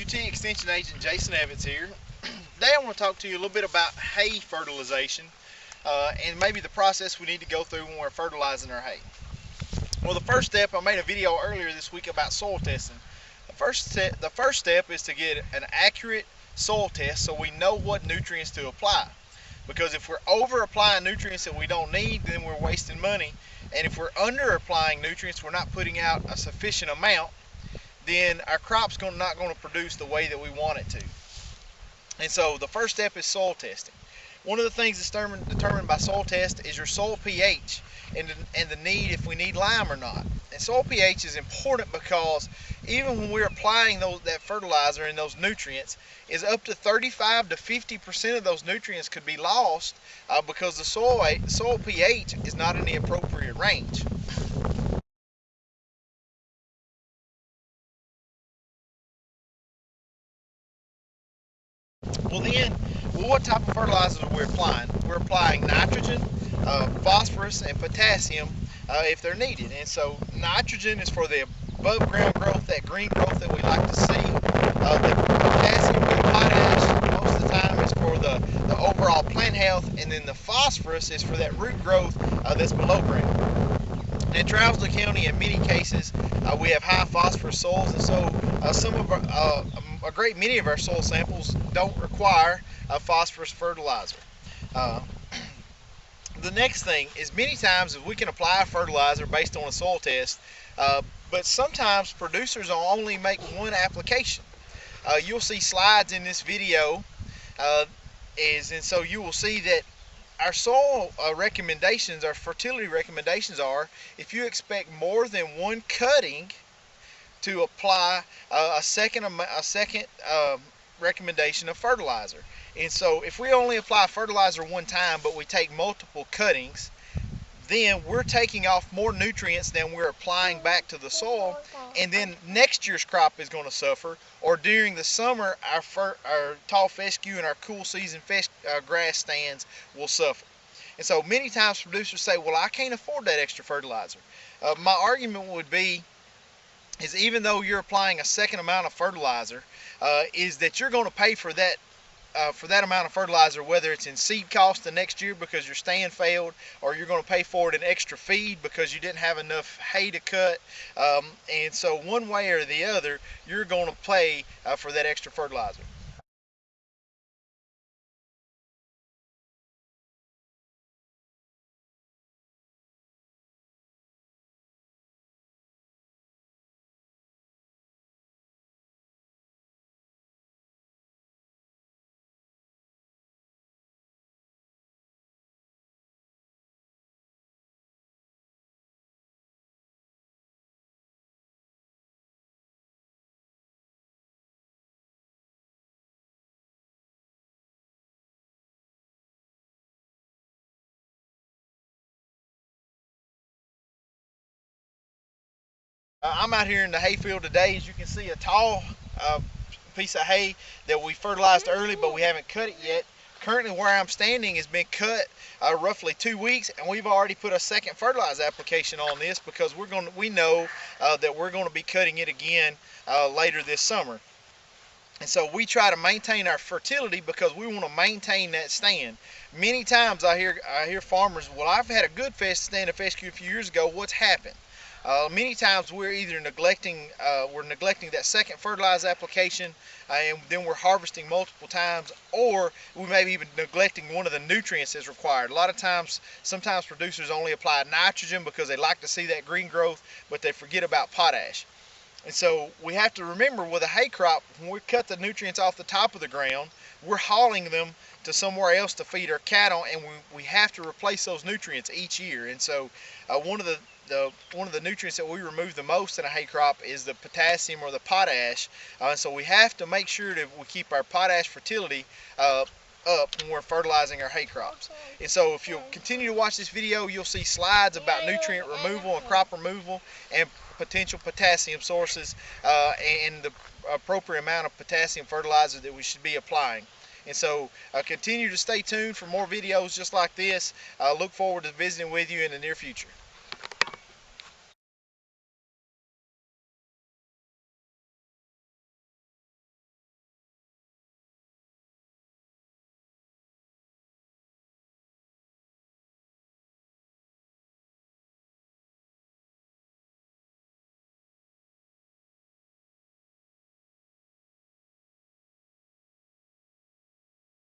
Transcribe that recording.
UT Extension Agent Jason Evans here. Today I want to talk to you a little bit about hay fertilization and maybe the process we need to go through when we're fertilizing our hay. Well, the first step, I made a video earlier this week about soil testing. The first step is to get an accurate soil test so we know what nutrients to apply. Because if we're over applying nutrients that we don't need, then we're wasting money. And if we're under applying nutrients, we're not putting out a sufficient amount, then our crop's not going to produce the way that we want it to. And so the first step is soil testing. One of the things that's determined by soil test is your soil pH and the need, if we need lime or not. And soil pH is important because even when we're applying that fertilizer and those nutrients, is up to 35 to 50% of those nutrients could be lost because the soil pH is not in the appropriate range. Well, what type of fertilizers are we applying? We're applying nitrogen, phosphorus, and potassium if they're needed. And so nitrogen is for the above ground growth, that green growth that we like to see. The potassium and potash most of the time is for the overall plant health, and then the phosphorus is for that root growth that's below ground. In Trousdale County, in many cases, we have high phosphorus soils, and so a great many of our soil samples don't require a phosphorus fertilizer. The next thing is many times we can apply a fertilizer based on a soil test, but sometimes producers will only make one application. You'll see slides in this video, and so you will see that our soil recommendations, our fertility recommendations are, if you expect more than one cutting, to apply a second recommendation of fertilizer. And so if we only apply fertilizer one time but we take multiple cuttings, then we're taking off more nutrients than we're applying back to the soil, and then next year's crop is going to suffer, or during the summer our tall fescue and our cool season grass stands will suffer. And so many times producers say, well, I can't afford that extra fertilizer. My argument would be is, even though you're applying a second amount of fertilizer, is that you're going to pay for that amount of fertilizer, whether it's in seed cost the next year because your stand failed, or you're going to pay for it in extra feed because you didn't have enough hay to cut. And so one way or the other, you're going to pay for that extra fertilizer. I'm out here in the hayfield today. As you can see, a tall piece of hay that we fertilized early, but we haven't cut it yet. Currently where I'm standing has been cut roughly 2 weeks, and we've already put a second fertilizer application on this because we know that we're going to be cutting it again later this summer. And so we try to maintain our fertility because we want to maintain that stand. Many times I hear farmers, well, I've had a good stand of fescue a few years ago, what's happened? Many times we're either neglecting that second fertilizer application, and then we're harvesting multiple times, or we may be even neglecting one of the nutrients that's required. A lot of times, sometimes producers only apply nitrogen because they like to see that green growth, but they forget about potash. And so we have to remember, with a hay crop, when we cut the nutrients off the top of the ground, we're hauling them to somewhere else to feed our cattle, and we have to replace those nutrients each year. And so one of the nutrients that we remove the most in a hay crop is the potassium or the potash. So we have to make sure that we keep our potash fertility up when we're fertilizing our hay crops. And so if you'll continue to watch this video, you'll see slides about nutrient removal and crop removal and potential potassium sources and the appropriate amount of potassium fertilizer that we should be applying. And so continue to stay tuned for more videos just like this. Look forward to visiting with you in the near future.